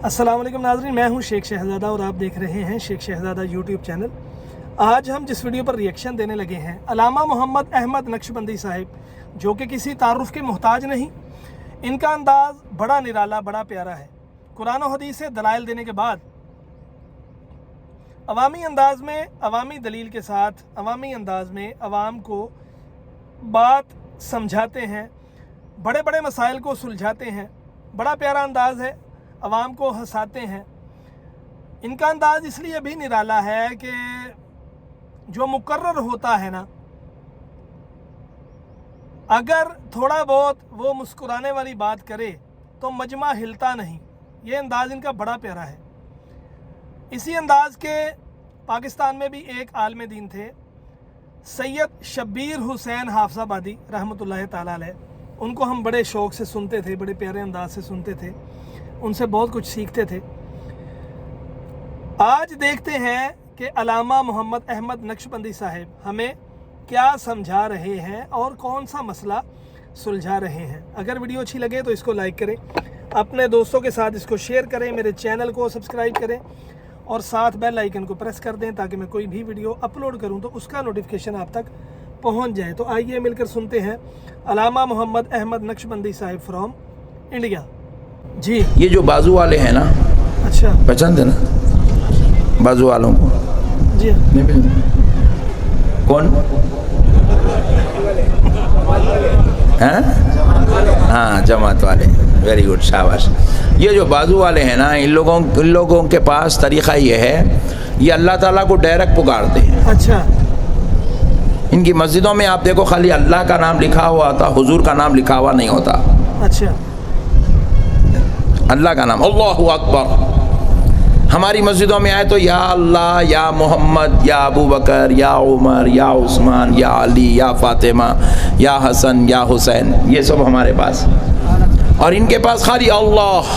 السلام علیکم ناظرین، میں ہوں شیخ شہزادہ اور آپ دیکھ رہے ہیں شیخ شہزادہ یوٹیوب چینل۔ آج ہم جس ویڈیو پر ریئیکشن دینے لگے ہیں، علامہ محمد احمد نقشبندی صاحب، جو کہ کسی تعارف کے محتاج نہیں۔ ان کا انداز بڑا نرالا، بڑا پیارا ہے۔ قرآن و حدیث سے دلائل دینے کے بعد عوامی انداز میں، عوامی دلیل کے ساتھ، عوامی انداز میں عوام کو بات سمجھاتے ہیں، بڑے بڑے مسائل کو سلجھاتے ہیں۔ بڑا پیارا انداز ہے، عوام کو ہنساتے ہیں۔ ان کا انداز اس لیے بھی نرالا ہے کہ جو مقرر ہوتا ہے نا، اگر تھوڑا بہت وہ مسکرانے والی بات کرے تو مجمع ہلتا نہیں۔ یہ انداز ان کا بڑا پیارا ہے۔ اسی انداز کے پاکستان میں بھی ایک عالم دین تھے، سید شبیر حسین حافظ آبادی رحمۃ اللہ تعالیٰ علیہ۔ ان کو ہم بڑے شوق سے سنتے تھے، بڑے پیارے انداز سے سنتے تھے، ان سے بہت کچھ سیکھتے تھے۔ آج دیکھتے ہیں کہ علامہ محمد احمد نقشبندی صاحب ہمیں کیا سمجھا رہے ہیں اور کون سا مسئلہ سلجھا رہے ہیں۔ اگر ویڈیو اچھی لگے تو اس کو لائک کریں، اپنے دوستوں کے ساتھ اس کو شیئر کریں، میرے چینل کو سبسکرائب کریں اور ساتھ بیل آئیکن کو پریس کر دیں تاکہ میں کوئی بھی ویڈیو اپلوڈ کروں تو اس کا نوٹیفیکیشن آپ تک پہنچ جائے۔ تو آئیے مل کر سنتے ہیں علامہ محمد احمد نقشبندی صاحب فرام انڈیا۔ جی، یہ جو بازو والے ہیں نا، اچھا، پہچانتے نا بازو والوں کو؟ جی نہیں پہچانتے؟ کون؟ ہاں، جماعت والے۔ ویری گڈ، شاباش۔ یہ جو بازو والے ہیں نا، ان لوگوں کے پاس طریقہ یہ ہے، یہ اللہ تعالیٰ کو ڈائریکٹ پکارتے ہیں۔ اچھا، ان کی مسجدوں میں آپ دیکھو خالی اللہ کا نام لکھا ہوا ہوتا، حضور کا نام لکھا ہوا نہیں ہوتا۔ اچھا، اللہ کا نام، اللہ اکبر۔ ہماری مسجدوں میں آئے تو یا اللہ، یا محمد، یا ابو بکر، یا عمر، یا عثمان، یا علی، یا فاطمہ، یا حسن، یا حسین، یہ سب ہمارے پاس۔ اور ان کے پاس خالی اللہ۔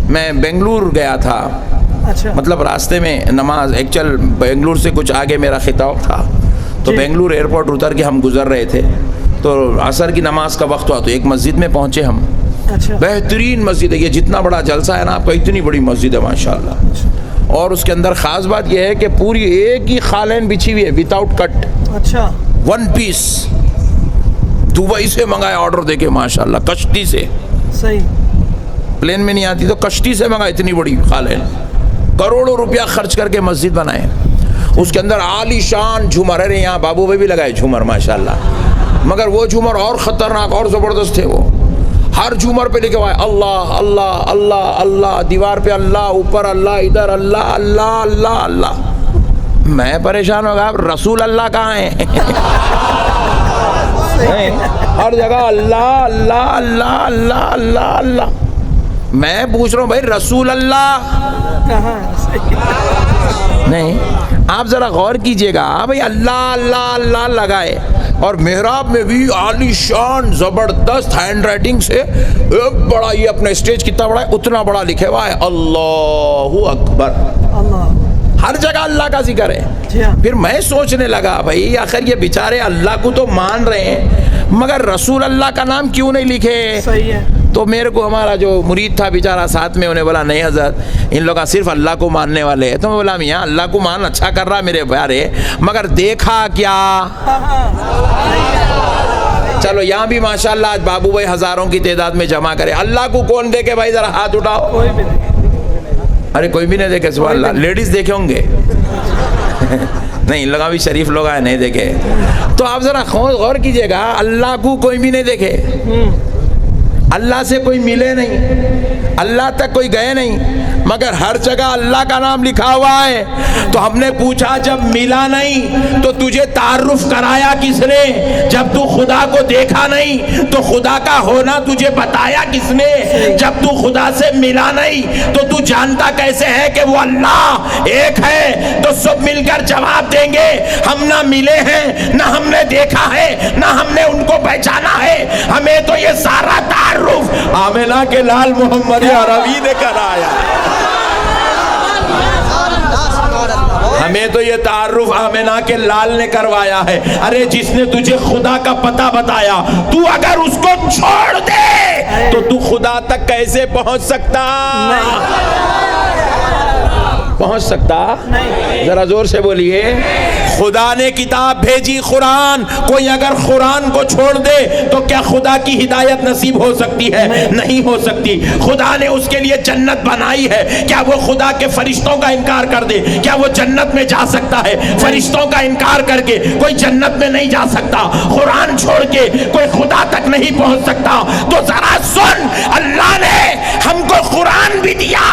میں بنگلور گیا تھا، اچھا، مطلب راستے میں نماز، ایکچوئل بنگلور سے کچھ آگے میرا خطاب تھا، تو جی، بنگلور ایئرپورٹ اتر کے ہم گزر رہے تھے، تو عصر کی نماز کا وقت ہوا تو ایک مسجد میں پہنچے ہم۔ اچھا، بہترین مسجد ہے، یہ جتنا بڑا جلسہ ہے نا آپ کا، اتنی بڑی مسجد ہے ماشاءاللہ۔ اور اس کے اندر خاص بات یہ ہے کہ پوری ایک ہی قالین بچھی ہوئی ہے، ود آؤٹ کٹ، اچھا، ون پیس۔ دبئی سے منگایا آرڈر دے کے ماشاءاللہ، کشتی سے، صحیح، پلین میں نہیں آتی تو کشتی سے منگا، اتنی بڑی قالین، کروڑوں روپیہ خرچ کر کے مسجد بنائے۔ اس کے اندر عالی شان جھومر، ارے یہاں بابو بھائی بھی لگائے جھومر ماشاءاللہ، مگر وہ جھومر اور خطرناک اور زبردست تھے۔ وہ ہر جھومر پہ لکھا ہوا ہے اللہ اللہ اللہ اللہ، دیوار پہ اللہ، اوپر اللہ، ادھر اللہ اللہ اللہ اللہ۔ میں پریشان ہو گیا، رسول اللہ کہاں ہیں؟ ہر جگہ اللہ اللہ اللہ اللہ اللہ اللہ۔ میں پوچھ رہا ہوں بھائی رسول اللہ کہاں؟ نہیں، آپ ذرا غور کیجئے گا بھائی، اللہ اللہ اللہ لگائے اور محراب میں بھی عالی شان زبردست ہینڈ رائٹنگ سے ایک بڑا، یہ اپنا اسٹیج کتنا بڑا ہے اتنا بڑا لکھے ہوا ہے اللہ اکبر۔ اللہ، ہر جگہ اللہ کا ذکر ہے۔ جی ہاں، پھر میں سوچنے لگا بھائی آخر یہ بیچارے اللہ کو تو مان رہے ہیں مگر رسول اللہ کا نام کیوں نہیں لکھے؟ صحیح ہے۔ تو میرے کو ہمارا جو مرید تھا بیچارہ ساتھ میں، انہیں بولا نہیں حضرت، ان لوگ صرف اللہ کو ماننے والے ہیں۔ تو میں بولا میاں اللہ کو مان اچھا کر رہا میرے پیارے، مگر دیکھا کیا؟ چلو یہاں بھی ماشاءاللہ آج بابو بھائی ہزاروں کی تعداد میں جمع کرے۔ اللہ کو کون دیکھے بھائی؟ ذرا ہاتھ اٹھاؤ۔ کوئی بھی نہیں۔ ارے کوئی بھی نہیں دیکھے، سبحان اللہ۔ لیڈیز دیکھے ہوں گے؟ نہیں، ان لوگ بھی شریف لوگ آئے نہیں دیکھے۔ تو آپ ذرا غور کیجئے گا، اللہ کو کوئی بھی نہیں دیکھے، اللہ سے کوئی ملے نہیں، اللہ تک کوئی گئے نہیں، مگر ہر جگہ اللہ کا نام لکھا ہوا ہے۔ تو ہم نے پوچھا جب ملا نہیں تو تجھے تعارف کرایا کس نے؟ جب تو خدا کو دیکھا نہیں تو خدا کا ہونا تجھے بتایا کس نے؟ جب تو خدا سے ملا نہیں تو تو جانتا کیسے ہے کہ وہ اللہ ایک ہے؟ تو سب مل کر جواب دیں گے، ہم نہ ملے ہیں، نہ ہم نے دیکھا ہے، نہ ہم نے ان کو پہچانا ہے، ہمیں تو یہ سارا تعارف آمنہ کے لال محمد عربی نے کرایا۔ ہمیں تو یہ تعارف آمنہ کے لال نے کروایا ہے. ارے جس نے تجھے خدا کا پتہ بتایا, تو اگر اس کو چھوڑ دے تو تو خدا تک کیسے پہنچ سکتا؟ پہنچ سکتا؟ ذرا زور سے بولیے. خدا نے کتاب بھیجی قرآن, کوئی اگر قرآن کو چھوڑ دے تو کیا خدا کی ہدایت نصیب ہو سکتی ہے؟ نہیں ہو سکتی. خدا نے اس کے لیے جنت بنائی ہے, کیا وہ خدا کے فرشتوں کا انکار کر دے؟ کیا وہ جنت میں جا سکتا ہے؟ فرشتوں کا انکار کر کے کوئی جنت میں نہیں جا سکتا. قرآن چھوڑ کے کوئی خدا تک نہیں پہنچ سکتا. تو ذرا سن, اللہ نے ہم کو قرآن بھی دیا,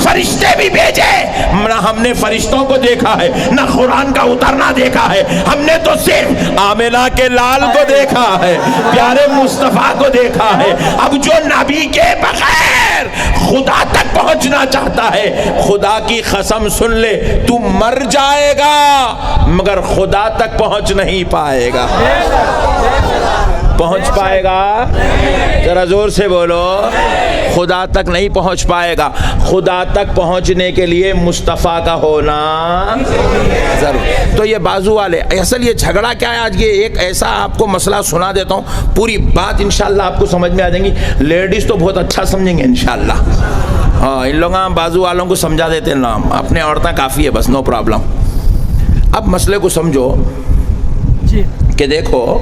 فرشتے بھی بھیجے. نہ ہم نے فرشتوں کو دیکھا ہے, نہ قرآن کا اترنا دیکھا ہے. ہم نے تو صرف آمنہ کے لال کو دیکھا ہے, پیارے مصطفیٰ کو دیکھا ہے. اب جو نبی کے بغیر خدا تک پہنچنا چاہتا ہے, خدا کی قسم سن لے, تو مر جائے گا مگر خدا تک پہنچ نہیں پائے گا. پہنچ پائے گا؟ ذرا زور سے بولو. خدا تک نہیں پہنچ پائے گا. خدا تک پہنچنے کے لیے مصطفیٰ کا ہونا ضرور. تو یہ بازو والے, اصل یہ جھگڑا کیا ہے آج؟ یہ ایک ایسا آپ کو مسئلہ سنا دیتا ہوں, پوری بات انشاءاللہ آپ کو سمجھ میں آ جائیں گی. لیڈیز تو بہت اچھا سمجھیں گے انشاءاللہ. ہاں, ان لوگوں بازو والوں کو سمجھا دیتے ہیں نام, اپنے عورتیں کافی ہے بس, نو پرابلم. اب مسئلے کو سمجھو کہ دیکھو,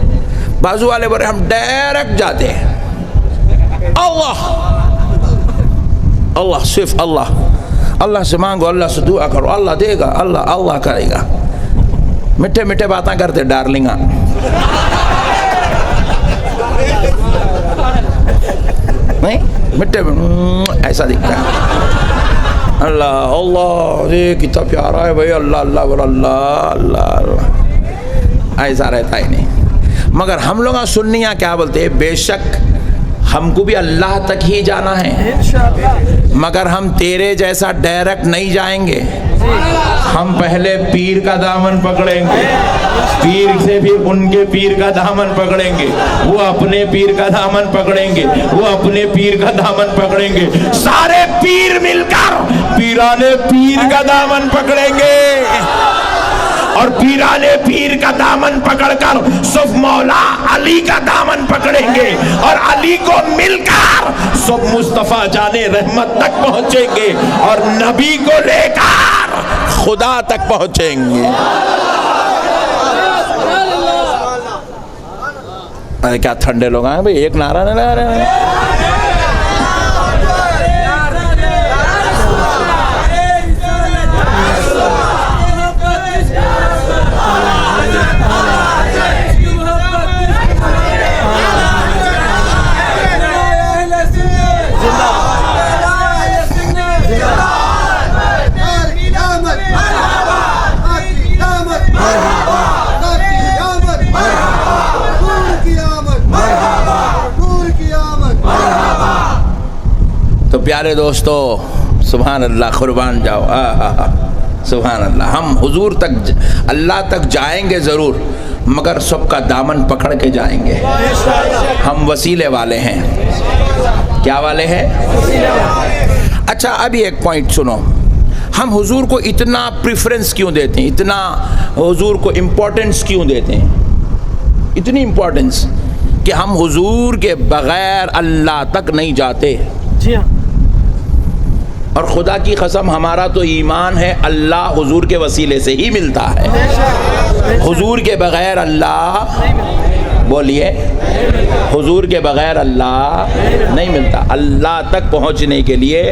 بازو والے بولے ہم ڈائریکٹ جاتے ہیں, اللہ اللہ, صرف اللہ, اللہ سے مانگو, اللہ سے دعا کرو, اللہ دے گا, اللہ اللہ کرے گا. میٹھے میٹھے باتیں کرتے ڈارلنگا. نہیں میٹھے ایسا دکھتا ہے. اللہ اللہ, یہ کتنا پیارا ہے بھائی, اللہ اللہ بول, اللہ اللہ اللہ, ایسا رہتا ہی نہیں. مگر ہم لوگ سنیاں کیا بولتے ہیں, بے شک ہم کو بھی اللہ تک ہی جانا ہے, مگر ہم تیرے جیسا ڈائریکٹ نہیں جائیں گے. ہم پہلے پیر کا دامن پکڑیں گے, پیر سے پھر ان کے پیر کا دامن پکڑیں گے, وہ اپنے پیر کا دامن پکڑیں گے, وہ اپنے پیر کا دامن پکڑیں گے, سارے پیر مل کر پیرانے پیر کا دامن پکڑیں گے. اور پیرانے پیر کا دامن پکڑ کر صرف مولا علی کا دامن پکڑیں گے, اور علی کو مل کر سب مصطفیٰ جانے رحمت تک پہنچیں گے, اور نبی کو لے کر خدا تک پہنچیں گے. ارے کیا ٹھنڈے لوگ ہیں بھائی, ایک نعرہ نہیں لگا رہے ہیں. پیارے دوستو, سبحان اللہ, قربان جاؤ, سبحان اللہ. ہم حضور تک, اللہ تک جائیں گے ضرور, مگر سب کا دامن پکڑ کے جائیں گے. ہم وسیلے والے ہیں. کیا والے ہیں؟ اچھا, ابھی ایک پوائنٹ سنو. ہم حضور کو اتنا پریفرنس کیوں دیتے ہیں, اتنا حضور کو امپورٹنس کیوں دیتے ہیں؟ اتنی امپورٹنس کہ ہم حضور کے بغیر اللہ تک نہیں جاتے. جی ہاں. اور خدا کی قسم ہمارا تو ایمان ہے اللہ حضور کے وسیلے سے ہی ملتا ہے. حضور کے بغیر اللہ, بولیے, حضور کے بغیر اللہ نہیں ملتا. اللہ تک پہنچنے کے لیے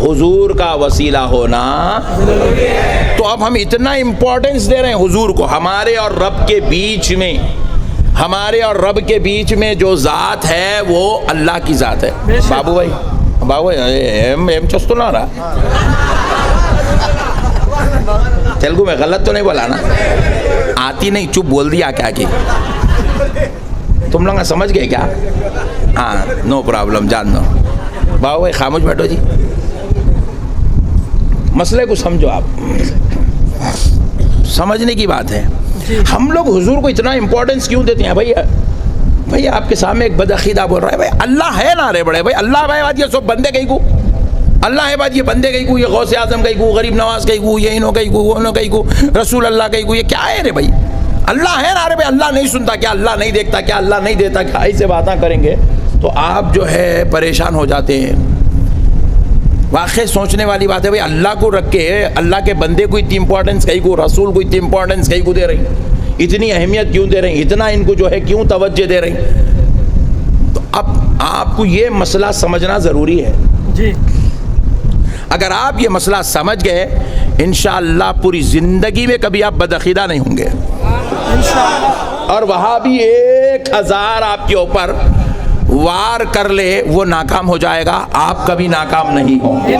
حضور کا وسیلہ ہونا. تو اب ہم اتنا امپورٹنس دے رہے ہیں حضور کو. ہمارے اور رب کے بیچ میں, ہمارے اور رب کے بیچ میں جو ذات ہے وہ اللہ کی ذات ہے. بابو بھائی, بابو ایم چستو نہ رہا, تیلگو میں غلط تو نہیں بولا نا؟ آتی نہیں, چپ بول دیا کیا کہ تم لوگ سمجھ گئے کیا؟ ہاں, نو پرابلم, جان دو. بابو بھائی خاموش بیٹھو جی, مسئلے کو سمجھو. آپ سمجھنے کی بات ہے. ہم لوگ حضور کو اتنا امپورٹنس کیوں دیتے ہیں؟ بھائی آپ کے سامنے ایک بدعقیدہ بول رہا ہے, بھائی اللہ ہے نا رے بڑے, بھائی اللہ بھائی یہ سب بندے کہیں کو اللہ ہے بات, یہ بندے کہیں کو, یہ غوث اعظم کہیں کو, غریب نواز کہیں کو, یہ انہوں کہیں کو, وہ انہوں کہیں کو, رسول اللہ کہیں کو, یہ کیا ہے رے بھائی؟ اللہ ہے نا رے بھائی. اللہ نہیں سنتا کیا؟ اللہ نہیں دیکھتا کیا؟ اللہ نہیں دیتا کیا؟ ایسے باتیں کریں گے تو آپ جو ہے پریشان ہو جاتے ہیں. واقعی سوچنے والی بات ہے بھائی, اللہ کو رکھ کے اللہ کے بندے کو اتنی امپورٹنس کہیں کو, رسول کو اتنی امپورٹنس کہیں کو دے رہی, اتنی اہمیت کیوں دے رہی, اتنا ان کو جو ہے کیوں توجہ دے رہی؟ تو اب آپ کو یہ مسئلہ سمجھنا ضروری ہے جی. اگر آپ یہ مسئلہ سمجھ گئے انشاءاللہ پوری زندگی میں کبھی آپ بدعقیدہ نہیں ہوں گے اور وہاں بھی 1000 آپ کے اوپر وار کر لے وہ ناکام ہو جائے گا, آپ کبھی ناکام نہیں ہوں گے.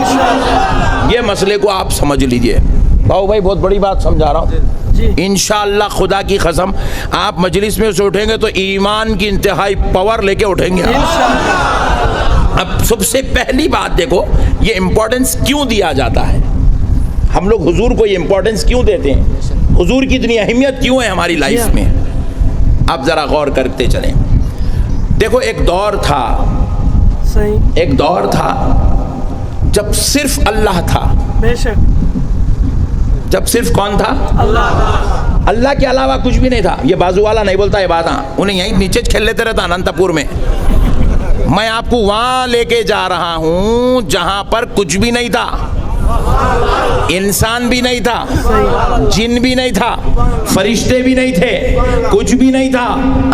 یہ مسئلے کو آپ سمجھ لیجئے. باؤ بھائی بہت بڑی بات سمجھا رہا ہوں. انشاءاللہ خدا کی قسم آپ مجلس میں سے اٹھیں گے تو ایمان کی انتہائی پاور لے کے اٹھیں گے. اب سب سے پہلی بات دیکھو, یہ امپورٹنس کیوں دیا جاتا ہے؟ ہم لوگ حضور کو یہ امپورٹنس کیوں دیتے ہیں؟ حضور کی اتنی اہمیت کیوں ہے ہماری لائف میں؟ آپ ذرا غور کرتے چلیں. دیکھو ایک دور تھا جب صرف اللہ تھا. بے شک. جب صرف کون تھا؟ اللہ کے علاوہ کچھ بھی نہیں تھا. یہ بازو والا نہیں بولتا یہ بات, انہیں یہیں نیچے کھیل لیتے رہتا اننت پور میں. میں آپ کو وہاں لے کے جا رہا ہوں جہاں پر کچھ بھی نہیں تھا, انسان بھی نہیں تھا, جن بھی نہیں تھا, فرشتے بھی نہیں تھے, کچھ بھی نہیں تھا,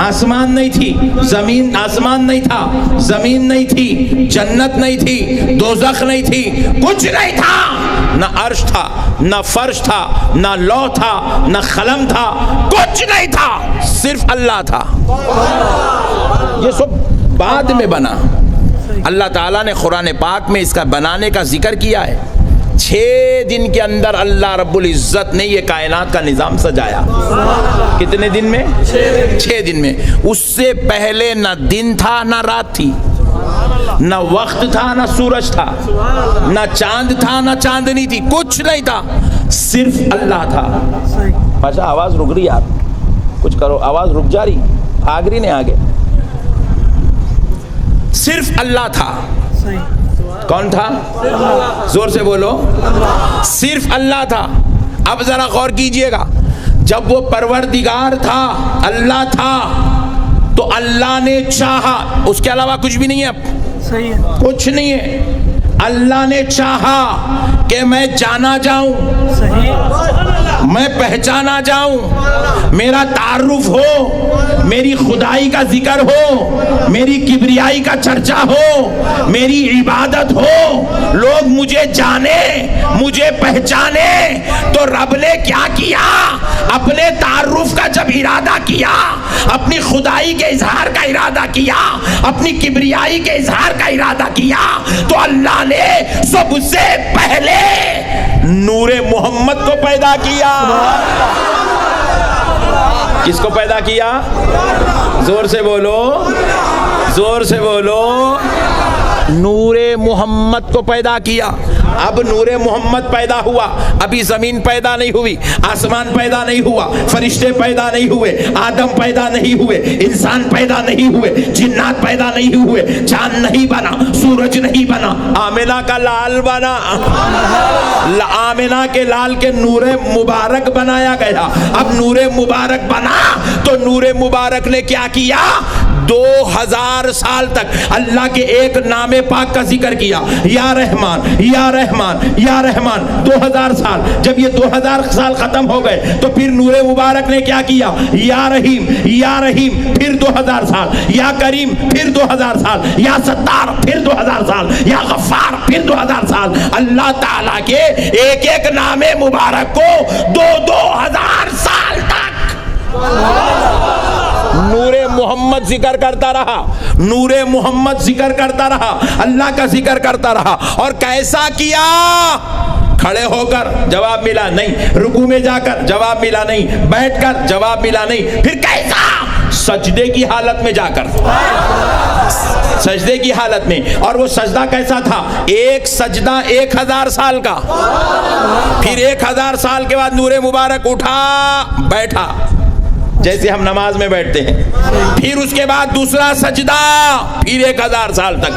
آسمان نہیں تھی, زمین, آسمان نہیں تھا, زمین نہیں تھی, جنت نہیں تھی, دوزخ نہیں تھی, کچھ نہیں تھا. نہ عرش تھا, نہ فرش تھا, نہ لوح تھا, نہ قلم تھا, کچھ نہیں تھا, صرف اللہ تھا. یہ سب بعد میں بنا. اللہ تعالیٰ نے قرآن پاک میں اس کا بنانے کا ذکر کیا ہے. 6 دن کے اندر اللہ رب العزت نے یہ کائنات کا نظام سجایا. کتنے دن میں؟ 6 دن میں. اس سے پہلے نہ دن تھا نہ رات تھی, نہ وقت تھا نہ سورج تھا, نہ چاند تھا نہ چاندنی تھی, کچھ نہیں تھا, صرف اللہ تھا. اچھا آواز رک رہی, آپ کچھ کرو, آواز رک جا رہی, آگ رہی نہیں آگے. صرف اللہ تھا. کون تھا؟ زور سے بولو. صرف اللہ تھا. اب ذرا غور کیجئے گا, جب وہ پروردگار تھا, اللہ تھا, تو اللہ نے چاہا, اس کے علاوہ کچھ بھی نہیں ہے, اب کچھ نہیں ہے. اللہ نے چاہا کہ میں جانا جاؤں, میں پہچانا جاؤں, میرا تعارف ہو, میری خدائی کا ذکر ہو, میری کبریائی کا چرچا ہو, میری عبادت ہو, لوگ مجھے جانے, مجھے پہچانے. تو رب نے کیا کیا؟ اپنے تعارف کا جب ارادہ کیا, اپنی خدائی کے اظہار کا ارادہ کیا, اپنی کبریائی کے اظہار کا ارادہ کیا, تو اللہ نے سب سے پہلے نور محمد کو پیدا کیا. کس کو پیدا کیا؟ زور سے بولو, زور سے بولو. نور محمد کو پیدا کیا. اب نور محمد پیدا ہوا, ابھی زمین پیدا نہیں ہوئی, آسمان پیدا نہیں ہوا, فرشتے پیدا نہیں ہوئے, آدم پیدا نہیں ہوئے, انسان پیدا نہیں ہوئے, جنات پیدا نہیں ہوئے, چاند نہیں بنا, سورج نہیں بنا, آمنہ کا لال بنا. آمنہ کے لال کے نور مبارک بنایا گیا. اب نور مبارک بنا تو نور مبارک نے کیا کیا؟ 2000 سال تک اللہ کے ایک نام پاک کا ذکر کیا, یا رحمان یا رحمان یا رحمان. 2000 سال. جب یہ 2000 سال ختم ہو گئے تو پھر نور مبارک نے کیا کیا؟ یا رحیم یا رحیم, پھر 2000 سال, یا کریم پھر 2000 سال, یا ستار پھر 2000 سال, یا غفار پھر 2000 سال. اللہ تعالیٰ کے ایک ایک نام مبارک کو 2000 سال تک نور محمد ذکر کرتا رہا, نور محمد ذکر کرتا رہا, اللہ کا ذکر کرتا رہا. اور کیسا کیا؟ کھڑے ہو کر جواب ملا نہیں, رکوع میں جا کر جواب ملا نہیں, بیٹھ کر جواب ملا نہیں, پھر کیسا؟ سجدے کی حالت میں جا کر, سجدے کی حالت میں. اور وہ سجدہ کیسا تھا؟ ایک سجدہ 1000 سال کا. پھر 1000 سال کے بعد نور مبارک اٹھا, بیٹھا, جیسے ہم نماز میں بیٹھتے ہیں. پھر اس کے بعد دوسرا سجدہ، پھر 1000 سال تک.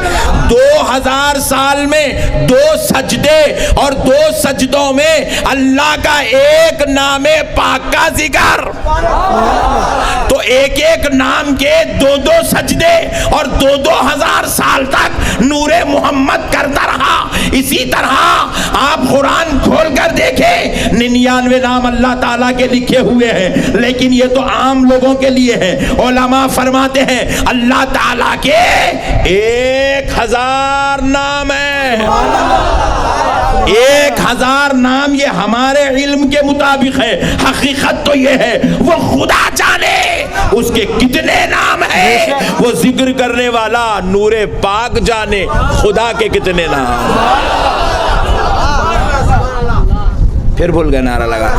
2000 سال میں 2 سجدے، اور 2 سجدوں میں اللہ کا ایک نام پاک کا ذکر. تو ایک ایک نام کے 2 سجدے اور 2000 سال تک نور محمد کرتا رہا. اسی طرح آپ قرآن کھول کر دیکھیں، 99 نام اللہ تعالیٰ کے لکھے ہوئے ہیں، لیکن یہ تو عام لوگوں کے لیے ہے. علماء فرماتے ہیں اللہ تعالیٰ کے 1000 نام ہیں. 1000 نام یہ ہمارے علم کے مطابق ہے. حقیقت تو یہ ہے وہ خدا جانے اس کے کتنے نام ہیں. وہ ذکر کرنے والا نور پاک جانے خدا کے کتنے نام. پھر بھول گئے نعرہ لگا.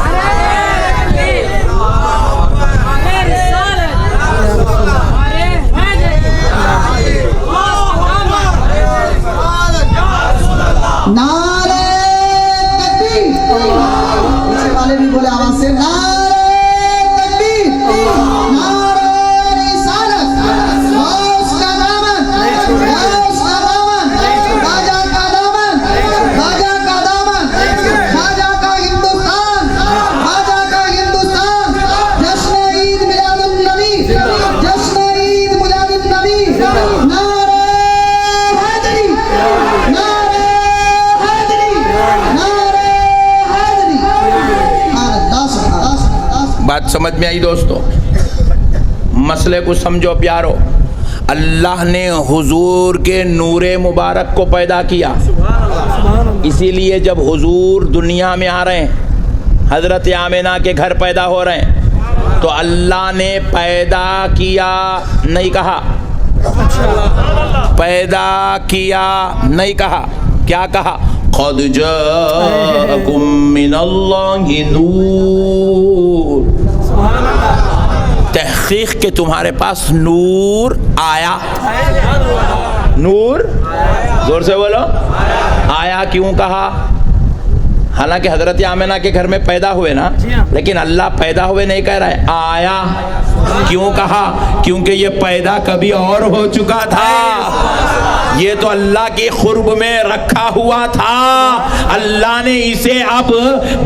نعرے تکبیر. پیچھے والے بھی بولے آواز سے نعرے تکبیر. نعرے رسالت. غوث کا دامن، غوث کا دامن، خواجہ کا دامن، خواجہ کا دامن، خواجہ کا ہندوستان، خواجہ کا ہندوستان. جشن عید میلاد النبی، جشن عید میلاد النبی. نعرے حیدری، نعرے بات سمجھ میں آئی دوستو؟ مسئلے کو سمجھو پیارو. اللہ نے حضور کے نور مبارک کو پیدا کیا. اسی لیے جب حضور دنیا میں آ رہے ہیں، حضرت آمنہ کے گھر پیدا ہو رہے ہیں، تو اللہ نے پیدا کیا نہیں کہا، پیدا کیا نہیں کہا. کیا کہا؟ قد جاءکم من اللہ نور. تحقیق کہ تمہارے پاس نور آیا. نور زور سے بولو. آیا کیوں کہا؟ حالانکہ حضرت آمنہ کے گھر میں پیدا ہوئے نا، لیکن اللہ پیدا ہوئے نہیں کہہ رہا ہے، آیا. کیوں کہا؟ کیونکہ یہ پیدا کبھی اور ہو چکا تھا. یہ تو اللہ کے قرب میں رکھا ہوا تھا. اللہ نے اسے اب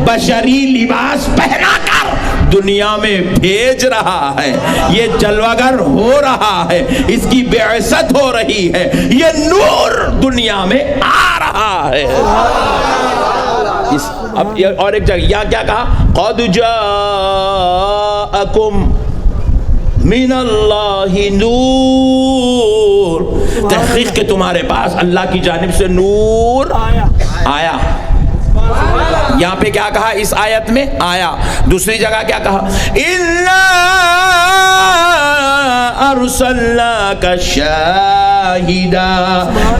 بشری لباس پہنا کر دنیا میں بھیج رہا ہے. یہ جلوگر ہو رہا ہے، اس کی بعثت ہو رہی ہے، یہ نور دنیا میں آ رہا ہے. اب اور ایک جگہ یہاں کیا کہا؟ قد جاءکم من اللہ نور. تحقیق کہ تمہارے پاس اللہ کی جانب سے نور آیا. یہاں پہ کیا کہا اس آیت میں؟ آیا. دوسری جگہ کیا کہا؟ اِنَّا أَرْسَلْنَاكَ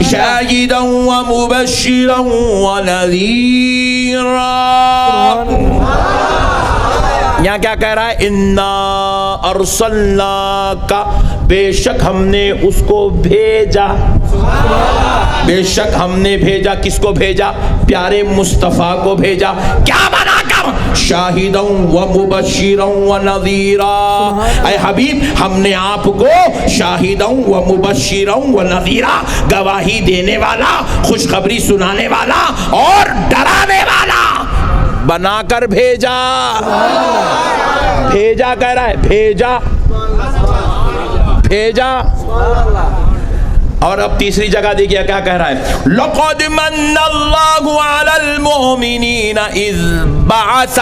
شَاهِدًا وَمُبَشِّرًا وَنَذِيرًا. یہاں کیا کہہ رہا ہے؟ اِنَّا أَرْسَلْنَاكَ، بے شک ہم نے اس کو بھیجا. بے شک ہم نے بھیجا. کس کو بھیجا؟ پیارے مصطفیٰ کو بھیجا. کیا بنا کر؟ شاہداً و مبشراً و نذیرا. اے حبیب ہم نے آپ کو شاہداً و مبشراً و نذیرا، گواہی دینے والا، خوشخبری سنانے والا اور ڈرانے والا بنا کر بھیجا. بھیجا کہہ رہا ہے، بھیجا بھیجا. اور اب تیسری جگہ دیکھئے کیا کہہ رہا ہے؟ لَقَدْ مَنَّ اللَّهُ عَلَى الْمُؤْمِنِينَ إِذْ بَعَثَ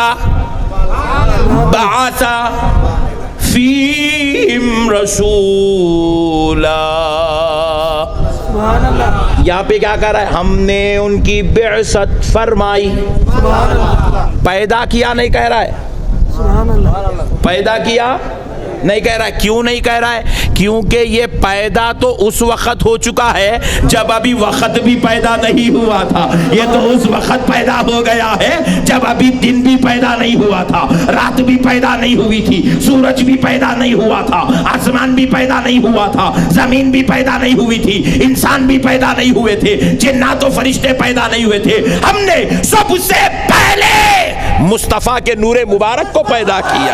فِيهِمْ رَسُولًا. یہاں پہ کیا کہہ رہا ہے؟ ہم نے ان کی بعثت فرمائی. پیدا کیا نہیں کہہ رہا ہے، پیدا کیا نہیں کہہ رہا ہے. کیوں نہیں کہہ رہا ہے؟ کیونکہ یہ پیدا تو اس وقت ہو چکا ہے جب ابھی وقت بھی پیدا نہیں ہوا تھا. یہ تو اس وقت پیدا ہو گیا ہے جب ابھی دن بھی پیدا نہیں ہوا تھا، رات بھی پیدا نہیں ہوئی تھی، سورج بھی پیدا نہیں ہوا تھا، آسمان بھی پیدا نہیں ہوا تھا، زمین بھی پیدا نہیں ہوئی تھی، انسان بھی پیدا نہیں ہوئے تھے، جنات و فرشتے پیدا نہیں ہوئے تھے. ہم نے سب سے پہلے مصطفیٰ کے نور مبارک کو پیدا کیا.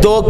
2